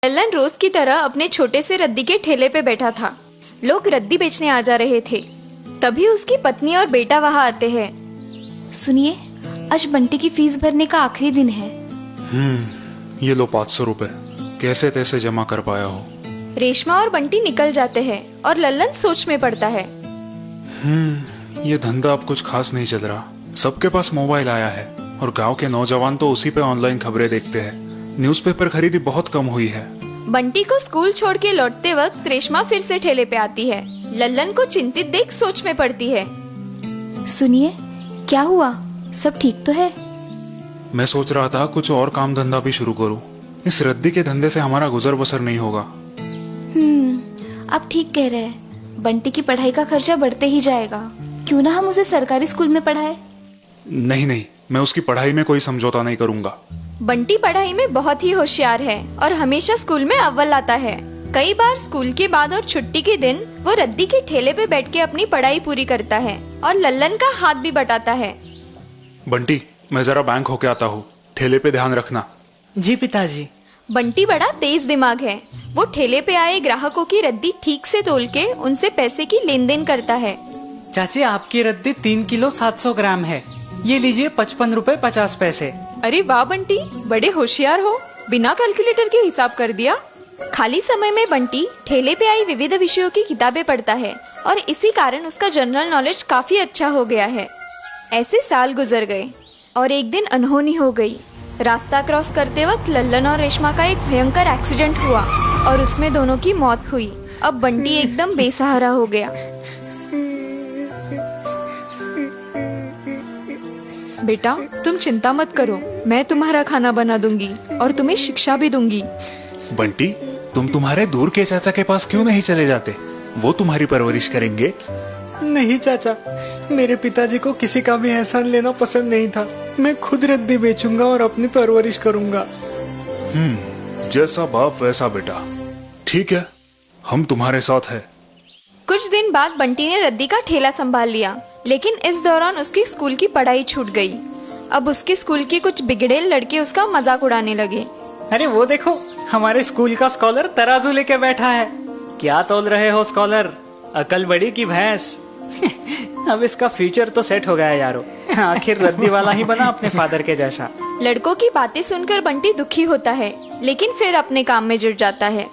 लल्लन रोज की तरह अपने छोटे से रद्दी के ठेले पे बैठा था। लोग रद्दी बेचने आ जा रहे थे। तभी उसकी पत्नी और बेटा वहाँ आते हैं। सुनिए, आज बंटी की फीस भरने का आखिरी दिन है। ये लो 500 रुपए, कैसे तैसे जमा कर पाया हो। रेशमा और बंटी निकल जाते हैं और लल्लन सोच में पड़ता है। ये धंधा अब कुछ खास नहीं चल रहा। सबके पास मोबाइल आया है और गांव के नौजवान तो उसी पे ऑनलाइन खबरें देखते हैं। न्यूज़पेपर खरीदी बहुत कम हुई है। बंटी को स्कूल छोड़ के लौटते वक्त रेशमा फिर से ठेले पे आती है। लल्लन को चिंतित देख सोच में पड़ती है। सुनिए, क्या हुआ? सब ठीक तो है? मैं सोच रहा था कुछ और काम धंधा भी शुरू करूं। इस रद्दी के धंधे से हमारा गुजर बसर नहीं होगा। आप ठीक कह रहे हैं। बंटी की पढ़ाई का खर्चा बढ़ते ही जाएगा। क्यों ना हम उसे सरकारी स्कूल में पढ़ाए? नहीं, मैं उसकी पढ़ाई में कोई समझौता नहीं करूंगा। बंटी पढ़ाई में बहुत ही होशियार है और हमेशा स्कूल में अव्वल आता है। कई बार स्कूल के बाद और छुट्टी के दिन वो रद्दी के ठेले पे बैठ के अपनी पढ़ाई पूरी करता है और लल्लन का हाथ भी बटाता है। बंटी, मैं जरा बैंक होके आता हूँ, ठेले पे ध्यान रखना। जी पिताजी। बंटी बड़ा तेज दिमाग है। वो ठेले पे आए ग्राहकों की रद्दी ठीक से तोल के उनसे पैसे की लेन देन करता है। चाची, आपकी रद्दी 3 किलो 700 ग्राम है। ये लीजिए 55 रुपए 50 पैसे। अरे वाह बंटी, बड़े होशियार हो। बिना कैलकुलेटर के हिसाब कर दिया। खाली समय में बंटी ठेले पे आई विविध विषयों की किताबें पढ़ता है और इसी कारण उसका जनरल नॉलेज काफी अच्छा हो गया है। ऐसे साल गुजर गए और एक दिन अनहोनी हो गई। रास्ता क्रॉस करते वक्त लल्लन और रेशमा का एक भयंकर एक्सीडेंट हुआ और उसमें दोनों की मौत हुई। अब बंटी एकदम बेसहारा हो गया। बेटा, तुम चिंता मत करो, मैं तुम्हारा खाना बना दूंगी और तुम्हें शिक्षा भी दूंगी। बंटी, तुम तुम्हारे दूर के चाचा के पास क्यों नहीं चले जाते? वो तुम्हारी परवरिश करेंगे। नहीं चाचा, मेरे पिताजी को किसी का भी एहसान लेना पसंद नहीं था। मैं खुद रद्दी बेचूंगा और अपनी परवरिश करूंगा। जैसा बाप वैसा बेटा। ठीक है, हम तुम्हारे साथ हैं। कुछ दिन बाद बंटी ने रद्दी का ठेला संभाल लिया, लेकिन इस दौरान उसकी स्कूल की पढ़ाई छूट गई। अब उसके स्कूल के कुछ बिगड़ेल लड़के उसका मजाक उड़ाने लगे। अरे वो देखो, हमारे स्कूल का स्कॉलर तराजू लेके बैठा है। क्या तोल रहे हो स्कॉलर? अकल बड़ी की भैंस। अब इसका फ्यूचर तो सेट हो गया यारो। आखिर रद्दी वाला ही बना अपने फादर के जैसा। लड़कों की बातें सुनकर बंटी दुखी होता है, लेकिन फिर अपने काम में जुट जाता है।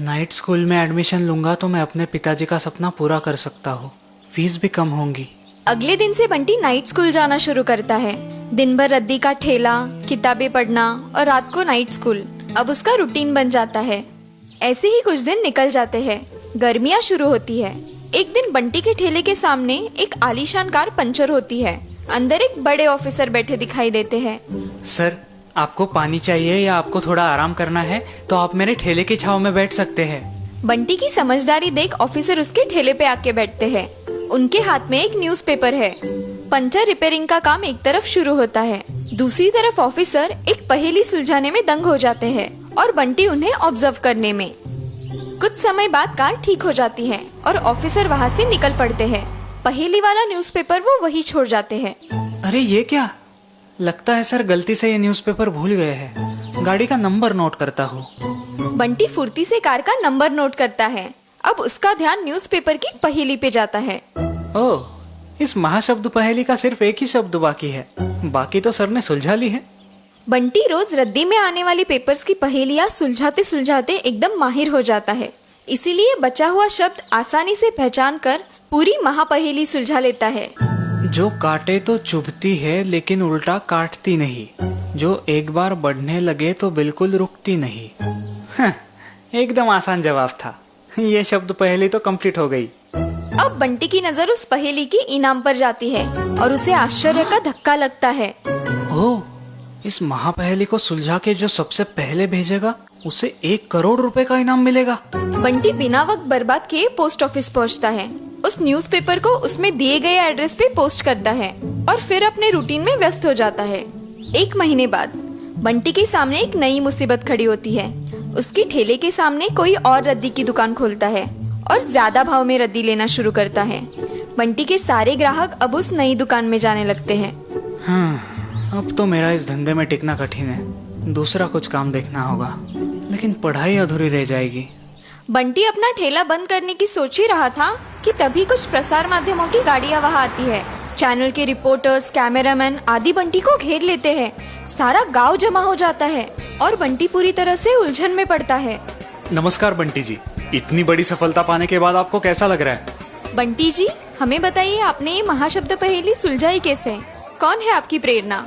नाइट स्कूल में एडमिशन लूंगा तो मैं अपने पिताजी का सपना पूरा कर सकता हूँ। फीस भी कम होंगी। अगले दिन से बंटी नाइट स्कूल जाना शुरू करता है। दिन भर रद्दी का ठेला, किताबें पढ़ना और रात को नाइट स्कूल अब उसका रूटीन बन जाता है। ऐसे ही कुछ दिन निकल जाते हैं। गर्मियाँ शुरू होती है। एक दिन बंटी के ठेले के सामने एक आलीशान कार पंचर होती है। अंदर एक बड़े ऑफिसर बैठे दिखाई देते हैं। सर, आपको पानी चाहिए या आपको थोड़ा आराम करना है तो आप मेरे ठेले की छांव में बैठ सकते हैं। बंटी की समझदारी देख ऑफिसर उसके ठेले पे आके बैठते हैं। उनके हाथ में एक न्यूज़पेपर है। पंचर रिपेयरिंग का काम एक तरफ शुरू होता है, दूसरी तरफ ऑफिसर एक पहेली सुलझाने में दंग हो जाते हैं और बंटी उन्हें ऑब्जर्व करने में। कुछ समय बाद कार ठीक हो जाती है और ऑफिसर वहाँ से निकल पड़ते हैं। पहेली वाला न्यूज़पेपर वो वही छोड़ जाते हैं। अरे ये क्या? लगता है सर गलती से ये न्यूज़पेपर भूल गए हैं। गाड़ी का नंबर नोट करता हूँ। बंटी फुर्ती से कार का नंबर नोट करता है। अब उसका ध्यान न्यूज़पेपर की पहेली पे जाता है। ओह, इस महाशब्द पहेली का सिर्फ एक ही शब्द बाकी है। बाकी तो सर ने सुलझा ली है। बंटी रोज रद्दी में आने वाली पेपर्स की पहेलियाँ सुलझाते सुलझाते एकदम माहिर हो जाता है। इसीलिए बचा हुआ शब्द आसानी से पहचान कर पूरी महापहेली सुलझा लेता है। जो काटे तो चुभती है लेकिन उल्टा काटती नहीं, जो एक बार बढ़ने लगे तो बिल्कुल रुकती नहीं। एकदम आसान जवाब था। ये शब्द पहेली तो कंप्लीट हो गई। अब बंटी की नजर उस पहेली की इनाम पर जाती है और उसे आश्चर्य का धक्का लगता है। ओह, इस महापहेली को सुलझा के जो सबसे पहले भेजेगा उसे 1 करोड़ रुपए का इनाम मिलेगा। बंटी बिना वक्त बर्बाद किए पोस्ट ऑफिस पहुंचता है। उस न्यूज़पेपर को उसमें दिए गए एड्रेस पे पोस्ट करता है और फिर अपने रूटीन में व्यस्त हो जाता है। 1 महीने बाद बंटी के सामने एक नई मुसीबत खड़ी होती है। उसके ठेले के सामने कोई और रद्दी की दुकान खोलता है और ज्यादा भाव में रद्दी लेना शुरू करता है। बंटी के सारे ग्राहक अब उस नई दुकान में जाने लगते हैं। अब तो मेरा इस धंधे में टिकना कठिन है। दूसरा कुछ काम देखना होगा। लेकिन पढ़ाई अधूरी रह जाएगी। बंटी अपना ठेला बंद करने की सोच ही रहा था कि तभी कुछ प्रसार माध्यमों की गाड़ियां वहां आती है। चैनल के रिपोर्टर्स, कैमरामैन आदि बंटी को घेर लेते हैं। सारा गांव जमा हो जाता है और बंटी पूरी तरह से उलझन में पड़ता है। नमस्कार बंटी जी, इतनी बड़ी सफलता पाने के बाद आपको कैसा लग रहा है? बंटी जी, हमें बताइए, आपने ये महाशब्द पहेली सुलझाई कैसे? कौन है आपकी प्रेरणा?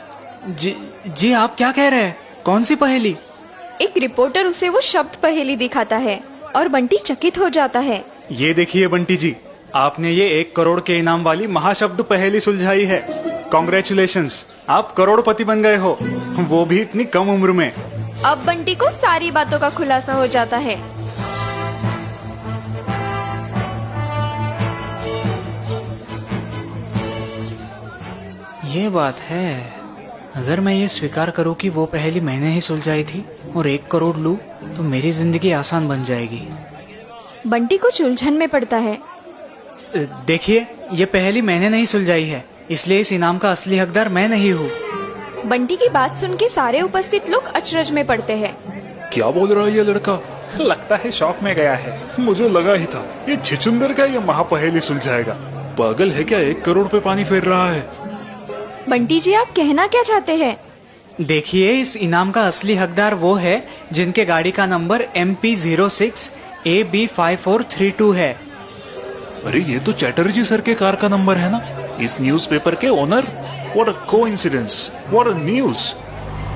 जी आप क्या कह रहे हैं? कौन सी पहेली? एक रिपोर्टर उसे वो शब्द पहेली दिखाता है और बंटी चकित हो जाता है। ये देखिए बंटी जी, आपने ये 1 करोड़ के इनाम वाली महाशब्द पहेली सुलझाई है। कॉन्ग्रेचुलेशंस, आप करोड़पति बन गए हो, वो भी इतनी कम उम्र में। अब बंटी को सारी बातों का खुलासा हो जाता है। ये बात है। अगर मैं ये स्वीकार करूं कि वो पहेली मैंने ही सुलझाई थी और 1 करोड़ लूं, तो मेरी जिंदगी आसान बन जाएगी। बंटी कुछ उलझन में पड़ता है। देखिए, ये पहेली मैंने नहीं सुलझाई है, इसलिए इस इनाम का असली हकदार मैं नहीं हूँ। बंटी की बात सुन के सारे उपस्थित लोग अचरज में पड़ते हैं। क्या बोल रहा है ये लड़का? लगता है शौक में गया है। मुझे लगा ही था ये छिचुंदर का ये महापहेली सुलझाएगा। पागल है क्या? 1 करोड़ पे पानी फेर रहा है। बंटी जी, आप कहना क्या चाहते हैं? देखिए, इस इनाम का असली हकदार वो है जिनके गाड़ी का नंबर MP06 AB5432 है। अरे ये तो चैटर्जी सर के कार का नंबर है ना, इस न्यूज़पेपर के owner. What a coincidence, what a news.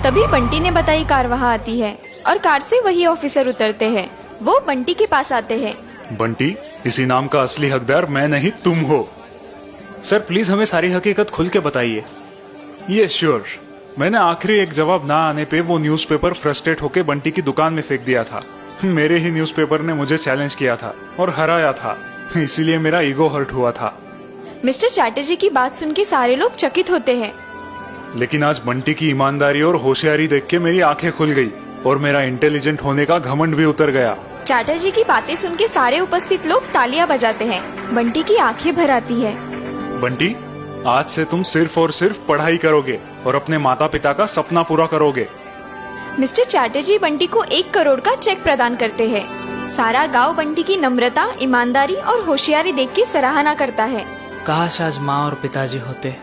तभी बंटी ने बताई कार वहाँ आती है और कार से वही ऑफिसर उतरते हैं। वो बंटी के पास आते हैं। बंटी, इस इनाम का असली हकदार मैं नहीं, तुम हो। सर प्लीज हमें सारी हकीकत खुल के बताइए। ये श्योर। मैंने आखिरी एक जवाब ना आने पे वो न्यूज़पेपर फ्रस्ट्रेट होके बंटी की दुकान में फेंक दिया था। मेरे ही न्यूज़पेपर ने मुझे चैलेंज किया था और हराया था, इसीलिए मेरा ईगो हर्ट हुआ था। मिस्टर चैटर्जी की बात सुन के सारे लोग चकित होते हैं। लेकिन आज बंटी की ईमानदारी और होशियारी देख के मेरी आंखें खुल गई और मेरा इंटेलिजेंट होने का घमंड भी उतर गया। चैटर्जी की बातें सुन के सारे उपस्थित लोग तालियां बजाते हैं। बंटी की आंखें भर आती है। बंटी, आज से तुम सिर्फ और सिर्फ पढ़ाई करोगे और अपने माता पिता का सपना पूरा करोगे। मिस्टर चैटर्जी बंटी को 1 करोड़ का चेक प्रदान करते हैं। सारा गांव बंटी की नम्रता, ईमानदारी और होशियारी देख के सराहना करता है। काश आज माँ और पिताजी होते।